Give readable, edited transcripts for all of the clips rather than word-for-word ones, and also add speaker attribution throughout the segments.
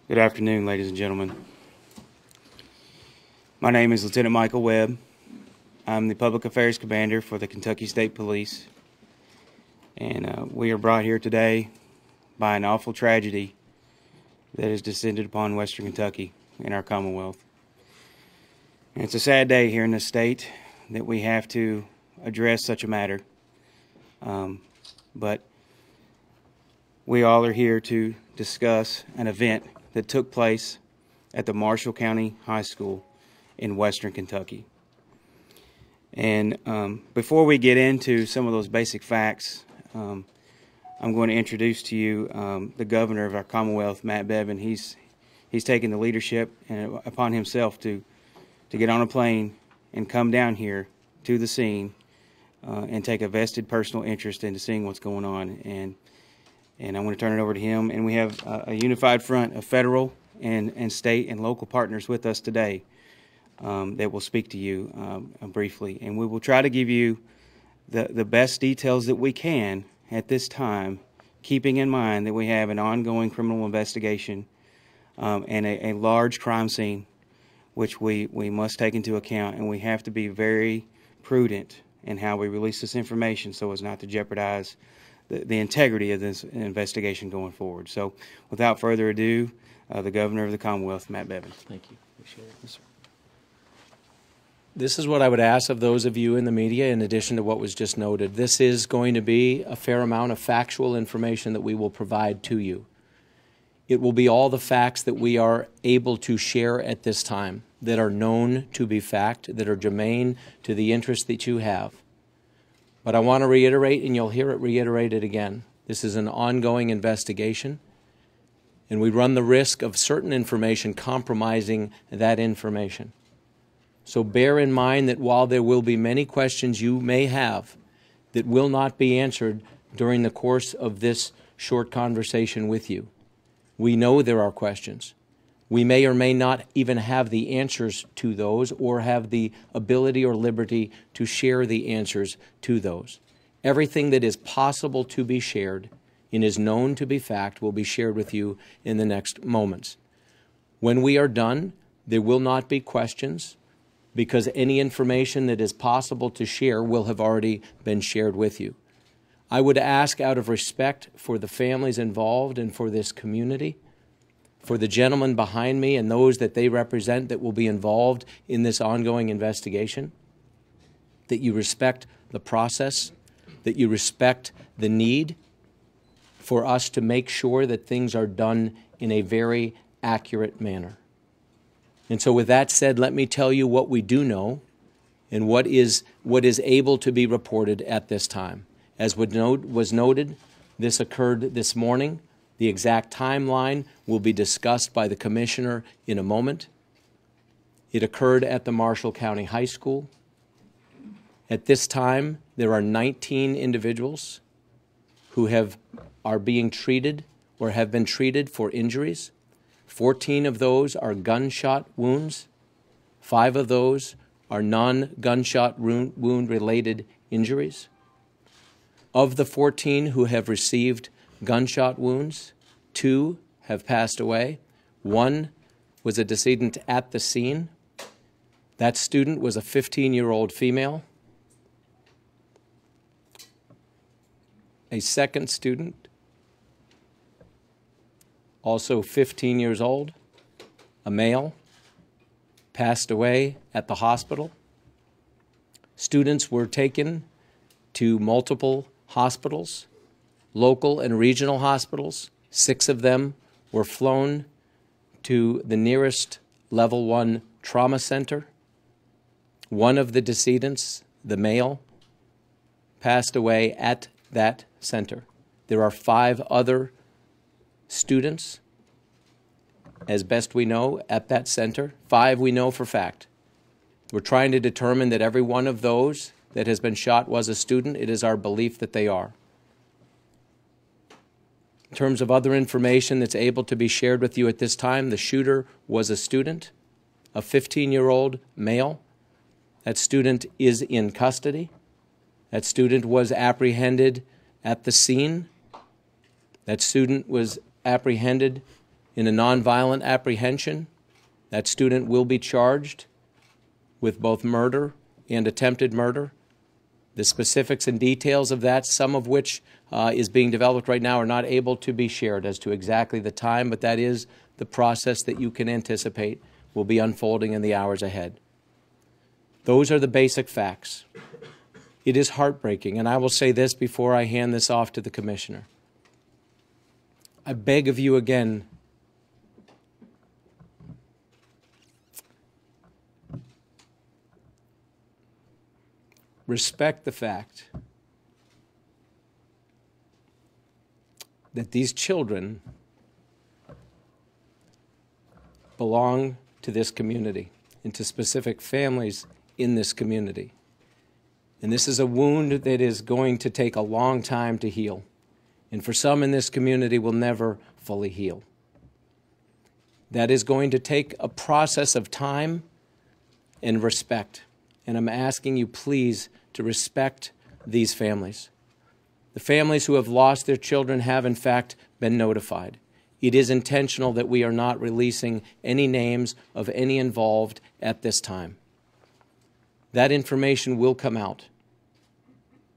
Speaker 1: Good afternoon, ladies and gentlemen. My name is Lieutenant Michael Webb. I'm the Public Affairs Commander for the Kentucky State Police, and we are brought here today by an awful tragedy that has descended upon Western Kentucky and our Commonwealth. And it's a sad day here in this state that we have to address such a matter, but we all are here to discuss an event that took place at the Marshall County High School in Western Kentucky. And before we get into some of those basic facts, I'm going to introduce to you the governor of our Commonwealth, Matt Bevin. He's taken the leadership upon himself to get on a plane and come down here to the scene and take a vested personal interest into seeing what's going on. And I'm going to turn it over to him. And we have a unified front of federal and state and local partners with us today that will speak to you briefly. And we will try to give you the best details that we can at this time, keeping in mind that we have an ongoing criminal investigation and a large crime scene, which we must take into account. And we have to be very prudent in how we release this information so as not to jeopardize the integrity of this investigation going forward. So without further ado, the Governor of the Commonwealth, Matt Bevin.
Speaker 2: Thank you. Appreciate it. Yes, sir. This is what I would ask of those of you in the media, in addition to what was just noted. This is going to be a fair amount of factual information that we will provide to you. It will be all the facts that we are able to share at this time, that are known to be fact, that are germane to the interest that you have. But I want to reiterate, and you'll hear it reiterated again, this is an ongoing investigation, and we run the risk of certain information compromising that information. So bear in mind that while there will be many questions you may have that will not be answered during the course of this short conversation with you, we know there are questions. We may or may not even have the answers to those or have the ability or liberty to share the answers to those. Everything that is possible to be shared and is known to be fact will be shared with you in the next moments. When we are done, there will not be questions because any information that is possible to share will have already been shared with you. I would ask, out of respect for the families involved and for this community, for the gentleman behind me and those that they represent that will be involved in this ongoing investigation, that you respect the process, that you respect the need for us to make sure that things are done in a very accurate manner. And so with that said, let me tell you what we do know and what is able to be reported at this time. As was noted, this occurred this morning. The exact timeline will be discussed by the Commissioner in a moment. It occurred at the Marshall County High School. At this time, there are 19 individuals who are being treated or have been treated for injuries. 14 of those are gunshot wounds. 5 of those are non-gunshot wound-related injuries. Of the 14 who have received gunshot wounds, 2 have passed away. 1 was a decedent at the scene. That student was a 15-year-old female. A second student, also 15 years old, a male, passed away at the hospital. Students were taken to multiple hospitals, local and regional hospitals. 6 of them were flown to the nearest level 1 trauma center. 1 of the decedents, the male, passed away at that center. There are 5 other students, as best we know, at that center. 5 we know for fact. We're trying to determine that every one of those that has been shot was a student. It is our belief that they are. In terms of other information that's able to be shared with you at this time, the shooter was a student, a 15-year-old male. That student is in custody. That student was apprehended at the scene. That student was apprehended In a nonviolent apprehension, that student will be charged with both murder and attempted murder. The specifics and details of that, some of which is being developed right now, are not able to be shared as to exactly the time, but that is the process that you can anticipate will be unfolding in the hours ahead. Those are the basic facts. It is heartbreaking, and I will say this before I hand this off to the Commissioner. I beg of you again, respect the fact that these children belong to this community and to specific families in this community. And this is a wound that is going to take a long time to heal. And for some in this community will never fully heal. That is going to take a process of time and respect. And I'm asking you, please, to respect these families. The families who have lost their children have, in fact, been notified. It is intentional that we are not releasing any names of any involved at this time. That information will come out.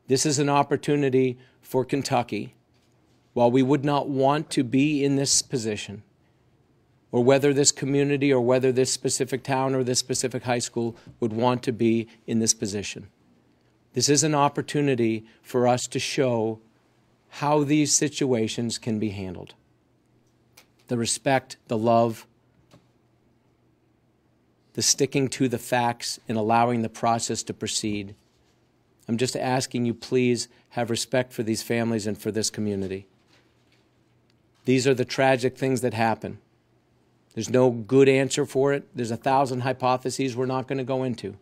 Speaker 2: This is an opportunity for Kentucky. While we would not want to be in this position, or whether this community or whether this specific town or this specific high school would want to be in this position, this is an opportunity for us to show how these situations can be handled. The respect, the love, the sticking to the facts and allowing the process to proceed. I'm just asking you, please have respect for these families and for this community. These are the tragic things that happen. There's no good answer for it. There's 1,000 hypotheses we're not going to go into.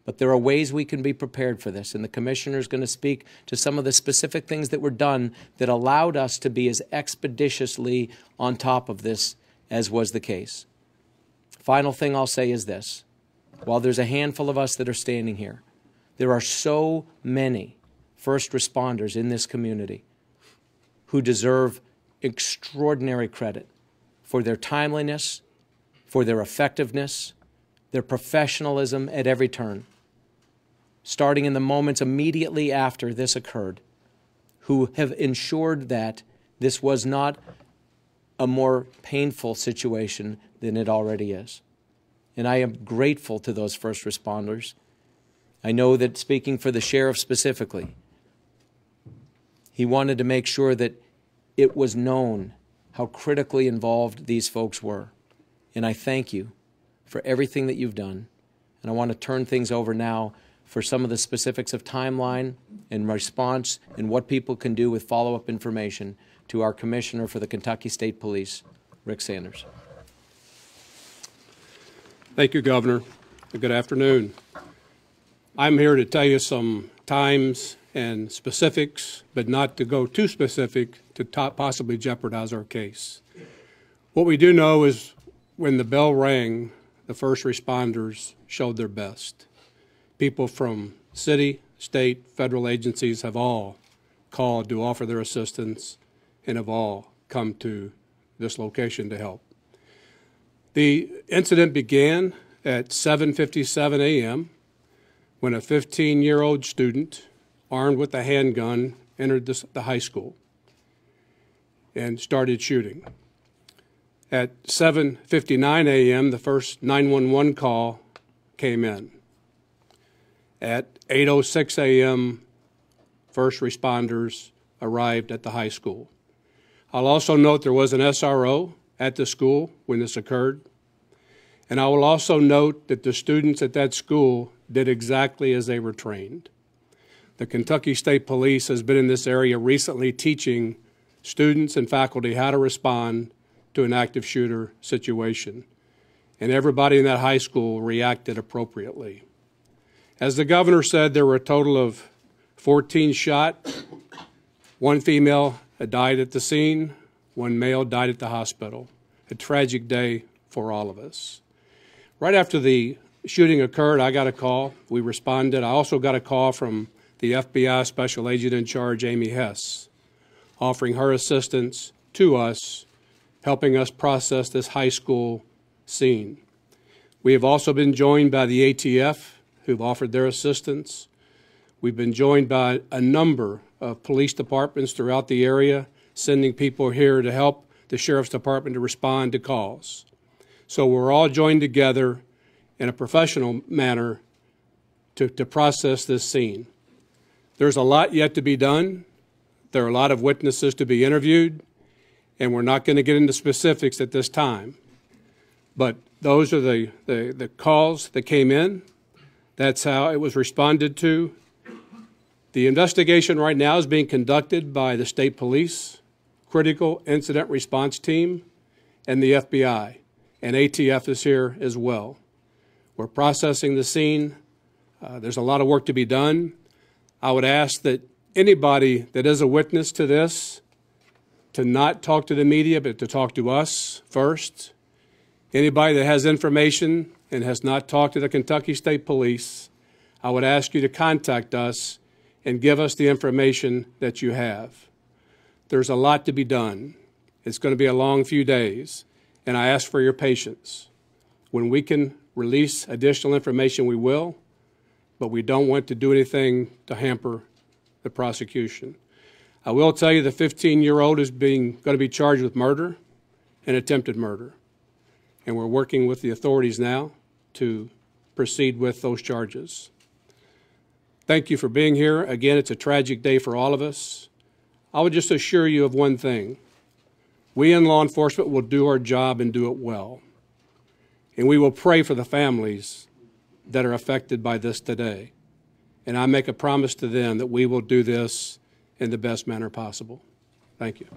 Speaker 2: But there are ways we can be prepared for this, and the Commissioner is going to speak to some of the specific things that were done that allowed us to be as expeditiously on top of this as was the case. Final thing I'll say is this. While there's a handful of us that are standing here, there are so many first responders in this community who deserve extraordinary credit for their timeliness, for their effectiveness, their professionalism at every turn, starting in the moments immediately after this occurred, who have ensured that this was not a more painful situation than it already is. And I am grateful to those first responders. I know that, speaking for the sheriff specifically, he wanted to make sure that it was known how critically involved these folks were. And I thank you for everything that you've done. And I want to turn things over now for some of the specifics of timeline and response and what people can do with follow-up information to our Commissioner for the Kentucky State Police, Rick Sanders.
Speaker 3: Thank you, Governor. Good afternoon. I'm here to tell you some times and specifics, but not to go too specific to possibly jeopardize our case. What we do know is when the bell rang, the first responders showed their best. People from city, state, federal agencies have all called to offer their assistance and have all come to this location to help. The incident began at 7:57 a.m. when a 15-year-old student armed with a handgun entered the high school and started shooting. At 7:59 a.m., the first 911 call came in. At 8:06 a.m., first responders arrived at the high school. I'll also note there was an SRO at the school when this occurred. And I will also note that the students at that school did exactly as they were trained. The Kentucky State Police has been in this area recently teaching students and faculty how to respond to an active shooter situation. And everybody in that high school reacted appropriately. As the governor said, there were a total of 14 shot. One female died at the scene. One male died at the hospital. A tragic day for all of us. Right after the shooting occurred, I got a call. We responded. I also got a call from the FBI Special Agent in Charge, Amy Hess, offering her assistance to us helping us process this high school scene. We have also been joined by the ATF, who've offered their assistance. We've been joined by a number of police departments throughout the area, sending people here to help the Sheriff's Department to respond to calls. So we're all joined together in a professional manner to process this scene. There's a lot yet to be done. There are a lot of witnesses to be interviewed, and we're not going to get into specifics at this time. But those are the calls that came in. That's how it was responded to. The investigation right now is being conducted by the State Police, Critical Incident Response Team, and the FBI. And ATF is here as well. We're processing the scene. There's a lot of work to be done. I would ask that anybody that is a witness to this to not talk to the media, but to talk to us first. Anybody that has information and has not talked to the Kentucky State Police, I would ask you to contact us and give us the information that you have. There's a lot to be done. It's going to be a long few days, and I ask for your patience. When we can release additional information, we will, but we don't want to do anything to hamper the prosecution. I will tell you the 15-year-old is going to be charged with murder and attempted murder, and we're working with the authorities now to proceed with those charges. Thank you for being here. Again, it's a tragic day for all of us. I would just assure you of one thing. We in law enforcement will do our job and do it well. And we will pray for the families that are affected by this today. And I make a promise to them that we will do this in the best manner possible. Thank you.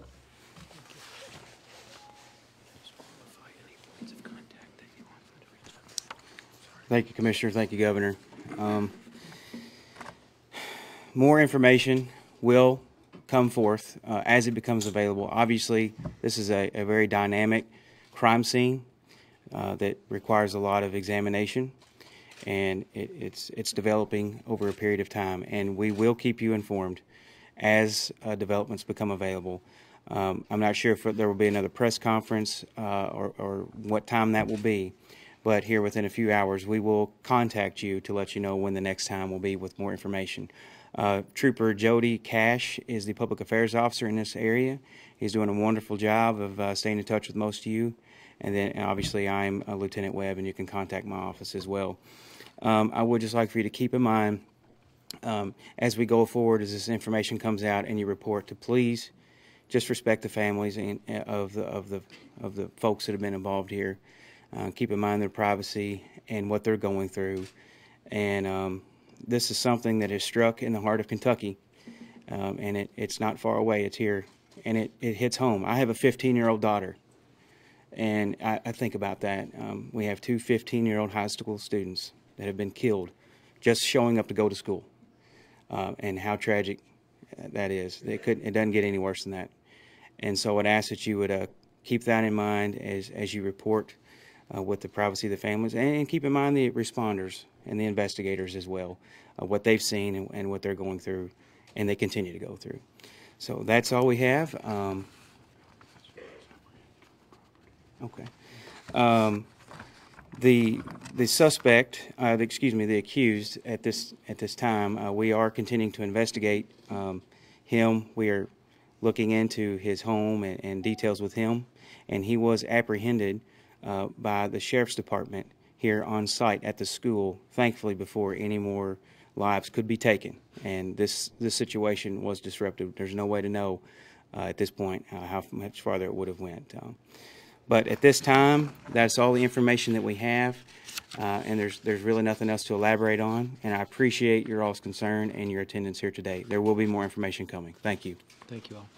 Speaker 1: Thank you, Commissioner. Thank you, Governor. More information will come forth as it becomes available. Obviously, this is a very dynamic crime scene that requires a lot of examination, and it's developing over a period of time, and we will keep you informed as developments become available. I'm not sure if there will be another press conference or what time that will be, but here within a few hours we will contact you to let you know when the next time will be with more information. Trooper Jody Cash is the public affairs officer in this area. He's doing a wonderful job of staying in touch with most of you. And then obviously I'm Lieutenant Webb, and you can contact my office as well. I would just like for you to keep in mind as we go forward, as this information comes out and you report, to please just respect the families of the folks that have been involved here. Keep in mind their privacy and what they're going through. And this is something that is struck in the heart of Kentucky, and it's not far away. It's here, and it hits home. I have a 15-year-old daughter, and I think about that. We have two 15-year-old high school students that have been killed just showing up to go to school, and how tragic that is. It doesn't get any worse than that. And so I'd ask that you would keep that in mind as you report with the privacy of the families, and keep in mind the responders and the investigators as well, what they've seen and what they're going through, and they continue to go through. So that's all we have. Okay. The suspect, the accused at this time, we are continuing to investigate him. We are looking into his home and details with him, and he was apprehended by the Sheriff's Department here on site at the school, thankfully, before any more lives could be taken. And this situation was disruptive. There's no way to know at this point how much farther it would have went. But at this time, that's all the information that we have, and there's really nothing else to elaborate on. And I appreciate your all's concern and your attendance here today. There will be more information coming. Thank you.
Speaker 2: Thank you all.